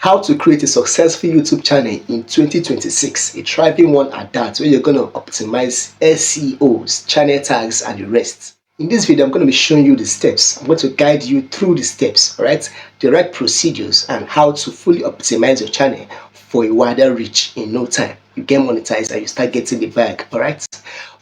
How to create a successful YouTube channel in 2026, a thriving one at that, where you're going to optimize SEOs, channel tags, and the rest. In this video, I'm going to be showing you the steps. I'm going to guide you through the steps, all right? The right procedures and how to fully optimize your channel for a wider reach in no time. You get monetized and you start getting the bag, all right?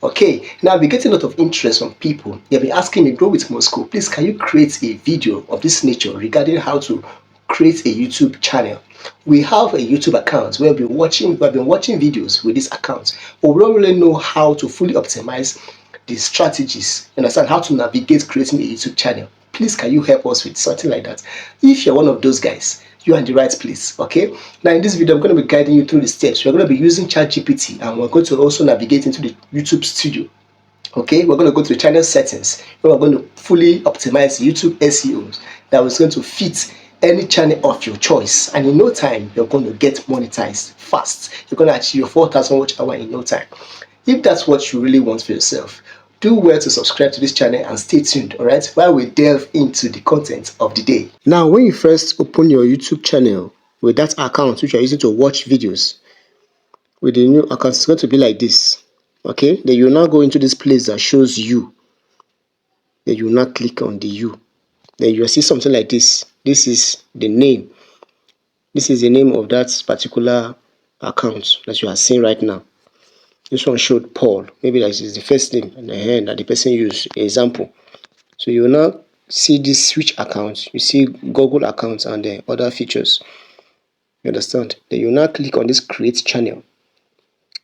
Okay, now I've been getting a lot of interest from people. They've been asking me, Grow with Moscow, please can you create a video of this nature regarding how to create a YouTube channel? We have a YouTube account where we've been watching videos with this account, but we don't really know how to fully optimize the strategies, understand how to navigate creating a YouTube channel. Please can you help us with something like that? If you're one of those guys, you're in the right place. Okay, now in this video I'm going to be guiding you through the steps. We're going to be using Chatgpt and we're going to also navigate into the YouTube studio. Okay, we're going to go to the channel settings where we're going to fully optimize YouTube SEOs that is going to fit any channel of your choice, and in no time you're going to get monetized fast. You're going to achieve your 4,000 watch hour in no time. If that's what you really want for yourself, do well to subscribe to this channel and stay tuned, all right, while we delve into the content of the day. Now, when you first open your YouTube channel with that account which you're using to watch videos, with the new account, it's going to be like this. Okay, then you now go into this place that shows you. Then you now click on the you. Then you'll see something like this. This is the name. This is the name of that particular account that you are seeing right now. This one showed Paul. Maybe that is the first name and the hand that the person used. Example. So you will now see this switch account. You see Google accounts and the other features. You understand? Then you now click on this create channel.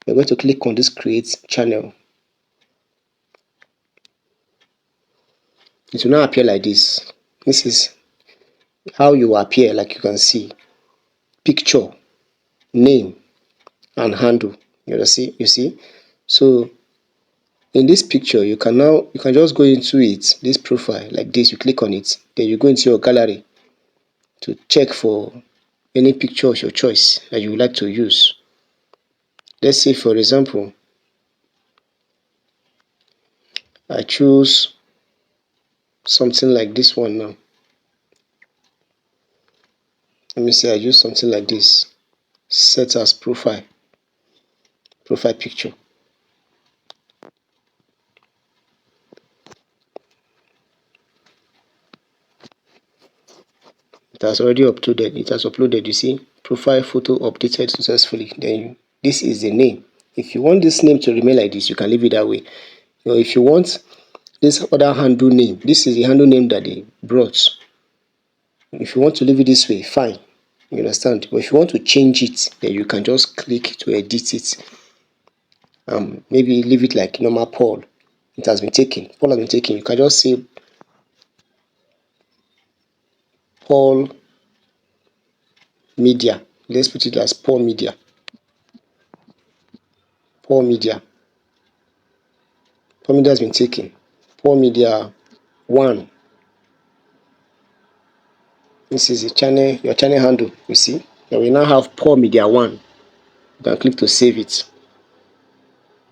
You're going to click on this create channel. It will now appear like this. This is how you will appear, like you can see. Picture, name, and handle. You see. So in this picture, you can just go into it, this profile like this. You click on it, then you go into your gallery to check for any picture of your choice that you would like to use. Let's say, for example, I choose something like this one now. Let me say I use something like this. Set as profile picture. It has already uploaded. It has uploaded. You see, profile photo updated successfully. Then this is the name. If you want this name to remain like this, you can leave it that way. Or if you want this other handle name, this is the handle name that they brought. If you want to leave it this way, fine. You understand? But if you want to change it, then you can just click to edit it. Maybe leave it like normal Paul. It has been taken. Paul has been taken. You can just say Paul Media. Let's put it as Paul Media. Paul Media. Paul Media has been taken. Paul Media 1. This is the channel, your channel handle. You see, and we now have Paul Media 1. You can click to save it.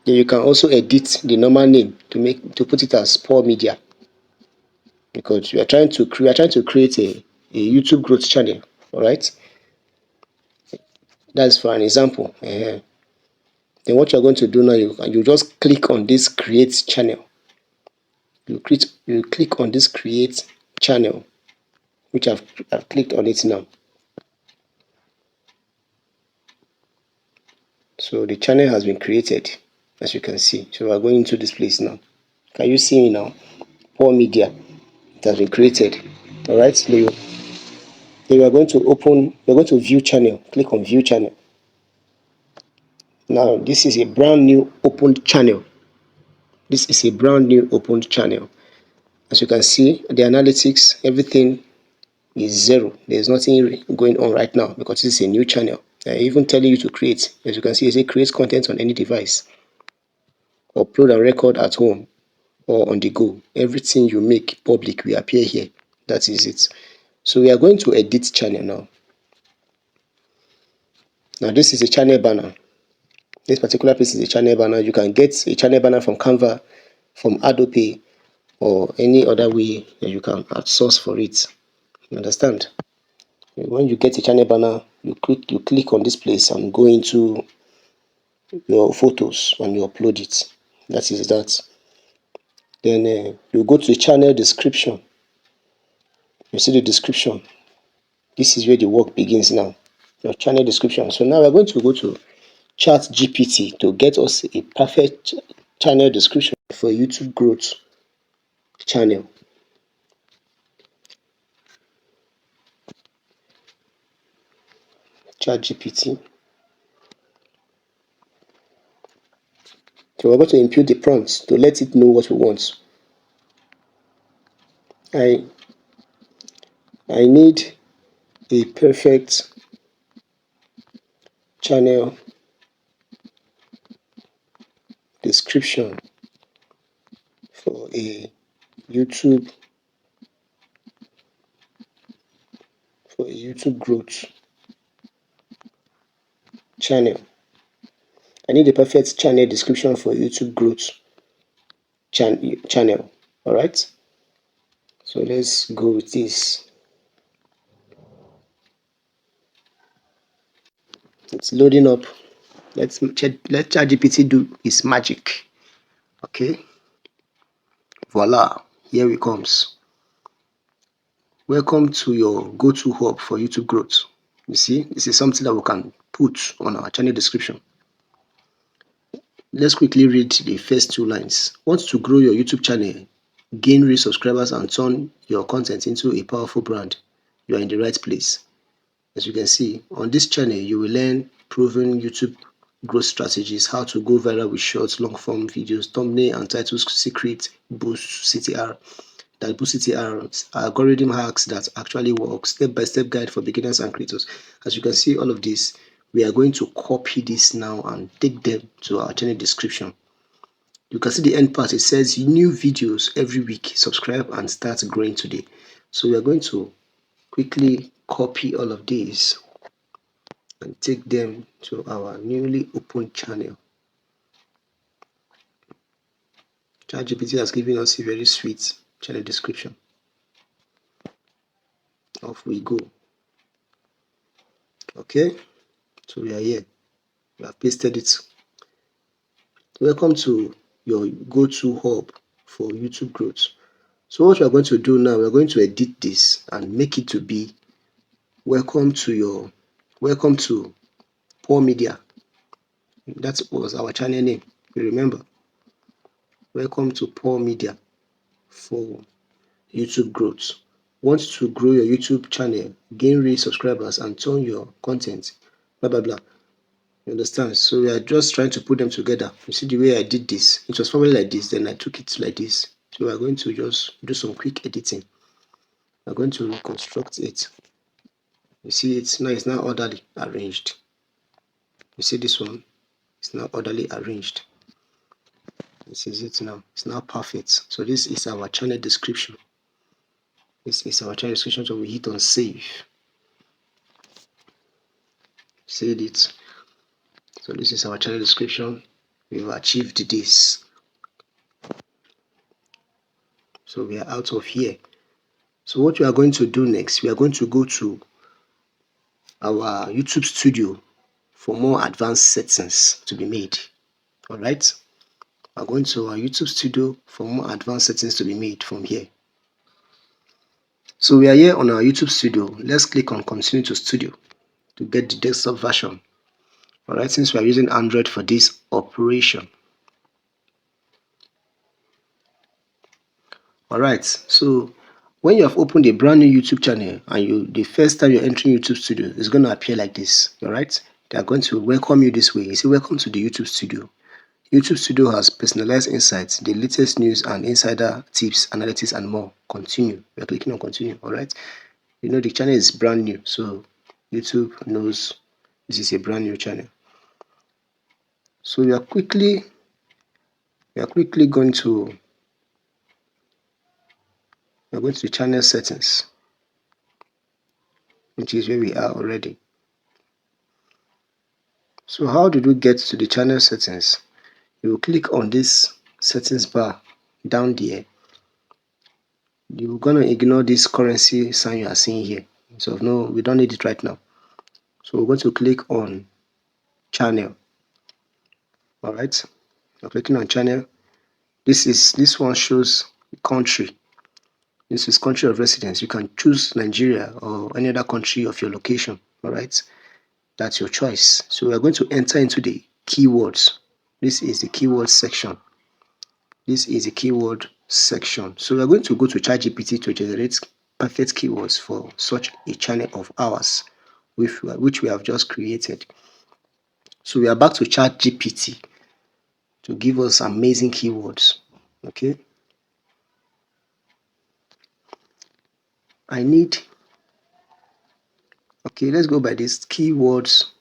Then you can also edit the normal name to put it as Paul Media, because we are trying to create a YouTube growth channel. All right, that's for an example. Then what you're going to do now, you just click on this create channel. You click on this create channel, which I've clicked on it now. So the channel has been created, as you can see. So we are going into this place now. Can you see me now? Paul Media. It has been created. All right. So you are going to you're going to view channel. Click on view channel. Now this is a brand new opened channel. This is a brand new opened channel. As you can see, the analytics, everything is 0. There's nothing going on right now because this is a new channel. Even telling you to create. As you can see, it says create content on any device. Upload and record at home or on the go. Everything you make public will appear here. That is it. So we are going to edit channel now. Now this is a channel banner. This particular piece is a channel banner. You can get a channel banner from Canva, from Adobe, or any other way that you can add source for it. You understand? When you get a channel banner, you click on this place and go into your photos and you upload it. That is that. Then you go to the channel description. You see the description. This is where the work begins now. Your channel description. So now we're going to go to Chatgpt to get us a perfect channel description for YouTube growth channel. Chatgpt. So we're going to input the prompts to let it know what we want. I need a perfect channel description for a YouTube growth channel. I need a perfect channel description for YouTube growth channel. All right. So let's go with this. It's loading up. Let ChatGPT do its magic. Okay. Voila. Here it comes. Welcome to your go-to hub for YouTube growth. You see, this is something that we can put on our channel description. Let's quickly read the first two lines. Want to grow your YouTube channel, gain real subscribers, and turn your content into a powerful brand? You are in the right place. As you can see, on this channel, you will learn proven YouTube growth strategies, how to go viral with short, long-form videos, thumbnail and titles, secret boost CTR, algorithm hacks that actually work, step-by-step guide for beginners and creators. As you can see, all of this, we are going to copy this now and take them to our channel description. You can see the end part. It says new videos every week. Subscribe and start growing today. So we are going to quickly copy all of these and take them to our newly opened channel. ChatGPT has given us a very sweet channel description. Off we go. Okay, so we are here. We have pasted it. Welcome to your go-to hub for YouTube growth. So what we are going to do now, we are going to edit this and make it to be welcome to Poor Media. That was our channel name. You remember? Welcome to Poor Media for YouTube growth. Want to grow your YouTube channel, gain real subscribers, and turn your content, blah blah blah. You understand? So we are just trying to put them together. You see the way I did this? It was probably like this, then I took it like this. So we are going to just do some quick editing. We're going to reconstruct it. You see it's now orderly arranged. You see this one? It's now orderly arranged. This is it now. It's now perfect. So this is our channel description. This is our channel description. So we hit on save. Save it. So this is our channel description. We've achieved this. So we are out of here. So what we are going to do next, we are going to go to our YouTube studio for more advanced settings to be made. All right. We're going to our YouTube studio for more advanced settings to be made from here. So we are here on our YouTube studio. Let's click on continue to studio to get the desktop version. All right, since we are using Android for this operation. All right, so when you have opened a brand new YouTube channel and the first time you're entering YouTube studio, it's going to appear like this. All right, they are going to welcome you this way. You say welcome to the YouTube studio. YouTube studio has personalized insights, the latest news and insider tips, analytics and more. Continue. We're clicking on continue. All right, you know the channel is brand new, so YouTube knows this is a brand new channel. So we are quickly going to the channel settings, which is where we are already. So how did we get to the channel settings? You will click on this settings bar down there. You're gonna ignore this currency sign you are seeing here. So no, we don't need it right now. So we're going to click on channel. All right. We're clicking on channel. This one shows country. This is country of residence. You can choose Nigeria or any other country of your location. All right. That's your choice. So we are going to enter into the keywords. This is the keyword section. This is the keyword section. So we are going to go to Chatgpt to generate perfect keywords for such a channel of ours, which we have just created. So we are back to Chatgpt to give us amazing keywords. Okay. Okay, let's go by these keywords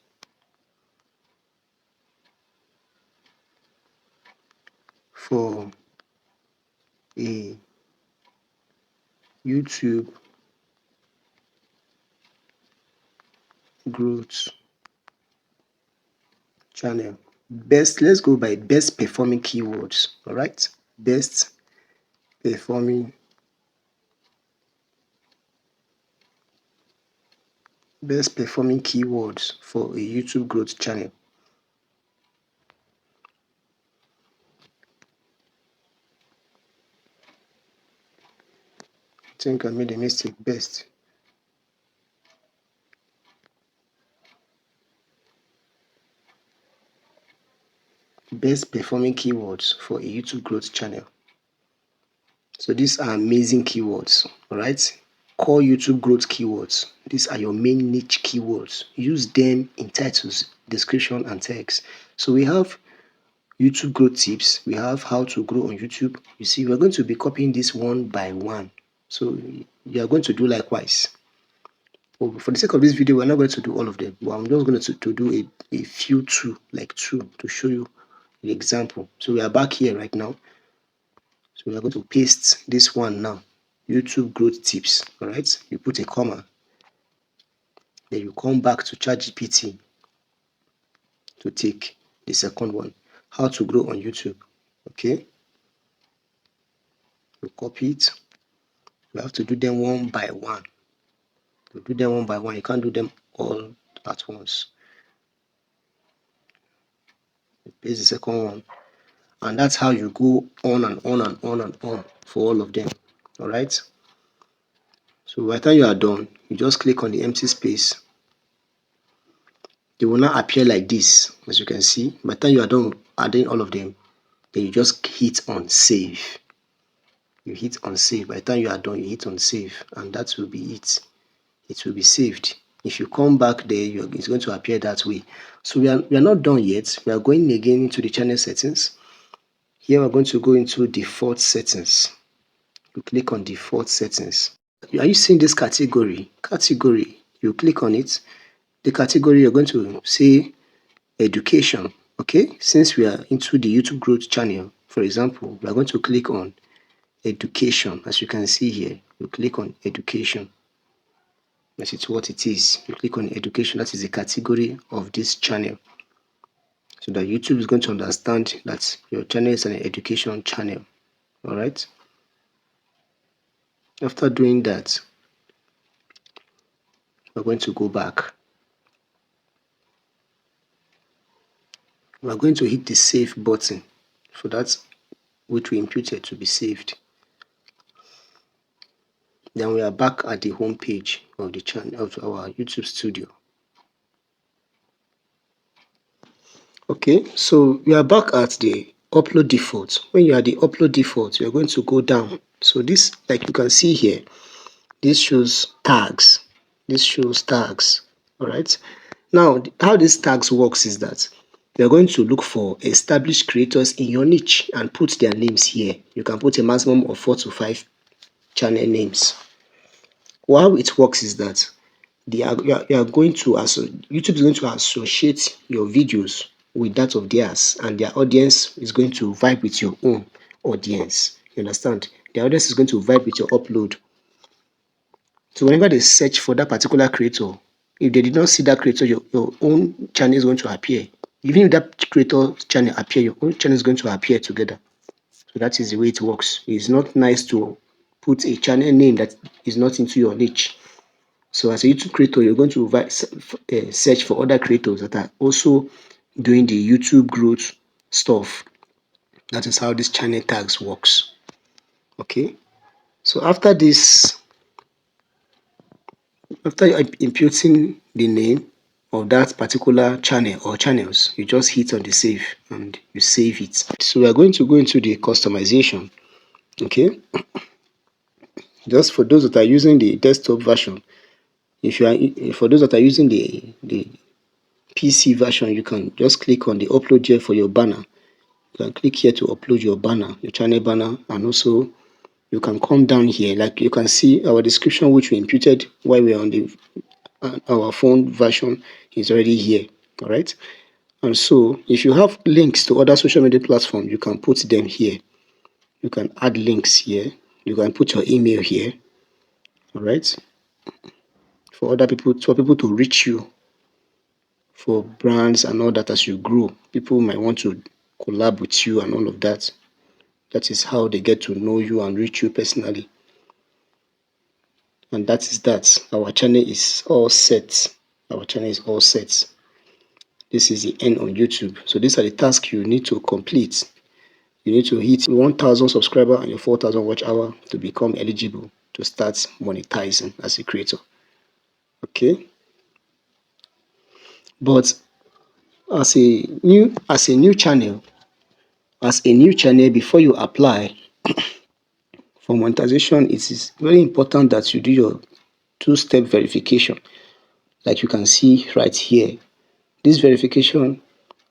for a YouTube growth channel. Let's go by best performing keywords. All right, best performing keywords for a YouTube growth channel. I think I made a mistake. Best performing keywords for a YouTube growth channel. So these are amazing keywords. All right, core YouTube growth keywords. These are your main niche keywords. Use them in titles, description, and text. So we have YouTube growth tips. We have how to grow on YouTube. You see, we're going to be copying this one by one. So you are going to do likewise. Well, for the sake of this video, we're not going to do all of them, but I'm just going to do a few two to show you the example. So we are back here right now. So we are going to paste this one now. YouTube growth tips. All right. You put a comma. Then you come back to ChatGPT to take the second one. How to grow on YouTube. Okay. You copy it. You have to do them one by one. You do them one by one. You can't do them all at once. You paste the second one. And that's how you go on and on and on and on for all of them. All right. So by the time you are done, you just click on the empty space. They will not appear like this, as you can see. By the time you are done adding all of them, then you just hit on save. You hit on save. By the time you are done, you hit on save, and that will be it. It will be saved. If you come back there, it's going to appear that way. So we are not done yet. We are going again into the channel settings. Here we're going to go into default settings. You click on default settings. Are you seeing this category? You click on it. The category, you're going to say education. Okay, since we are into the YouTube growth channel, for example, we are going to click on education. As you can see here, you click on education. That is what it is. You click on education. That is the category of this channel, so that YouTube is going to understand that your channel is an education channel. All right. After doing that, we're going to go back. We're going to hit the save button for that which we imputed to be saved. Then we are back at the home page of the channel of our YouTube studio. Okay, so we are back at the upload default. When you are at the upload default, you are going to go down. So this, like you can see here, this shows tags. All right. Now, how these tags works is that we are going to look for established creators in your niche and put their names here. You can put a maximum of 4 to 5 channel names. Well, how it works is that you are going to YouTube is going to associate your videos with that of theirs, and their audience is going to vibe with your own audience. You understand? The audience is going to vibe with your upload. So whenever they search for that particular creator, if they did not see that creator, your own channel is going to appear. Even if that creator channel appear, your own channel is going to appear together. So that is the way it works. It's not nice to put a channel name that is not into your niche. So as a YouTube creator, you're going to search for other creators that are also doing the YouTube growth stuff. That is how this channel tags works. Okay. So after this, after imputing the name of that particular channel or channels, you just hit on the save and you save it. So we are going to go into the customization. Okay. Just for those that are using the desktop version, if you are for those that are using the PC version, you can just click on the upload here for your banner. You can click here to upload your banner, your channel banner, and also you can come down here. Like you can see our description, which we imputed while we are on the our phone version, is already here. All right. And so if you have links to other social media platforms, you can put them here. You can add links here. You can put your email here. All right. For people to reach you, for brands and all that. As you grow, people might want to collab with you and all of that. That is how they get to know you and reach you personally. And that is that. Our channel is all set. Our channel is all set. This is the end on YouTube. So these are the tasks you need to complete. You need to hit 1,000 subscribers and your 4,000 watch hour to become eligible to start monetizing as a creator. Okay. But as a new channel, before you apply for monetization, it is very important that you do your two-step verification. Like you can see right here, this verification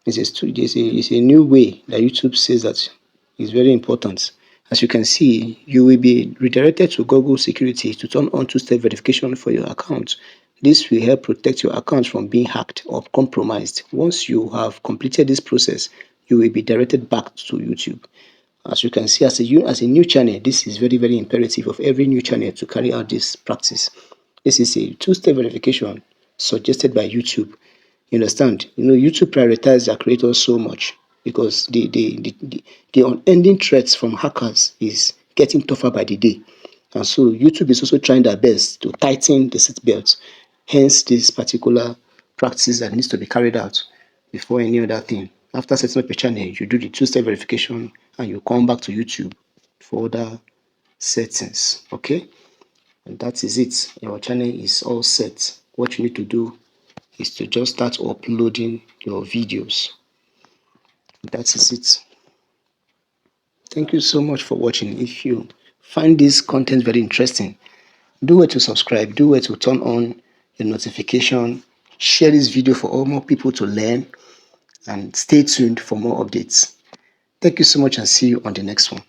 is a new way that YouTube says that is very important. As you can see, you will be redirected to Google Security to turn on two-step verification for your account. This will help protect your account from being hacked or compromised. Once you have completed this process, you will be directed back to YouTube. As you can see, as a new channel, this is very, very imperative of every new channel to carry out this practice. This is a two-step verification suggested by YouTube. You understand? YouTube prioritizes their creators so much because the unending threats from hackers is getting tougher by the day. And so YouTube is also trying their best to tighten the seatbelt. Hence, this particular practice that needs to be carried out before any other thing. After setting up a channel, you do the two-step verification and you come back to YouTube for other settings. Okay? And that is it. Your channel is all set. What you need to do is to just start uploading your videos. That is it. Thank you so much for watching. If you find this content very interesting, do well to subscribe, do well to turn on your notification, share this video for all more people to learn, and stay tuned for more updates. Thank you so much and see you on the next one.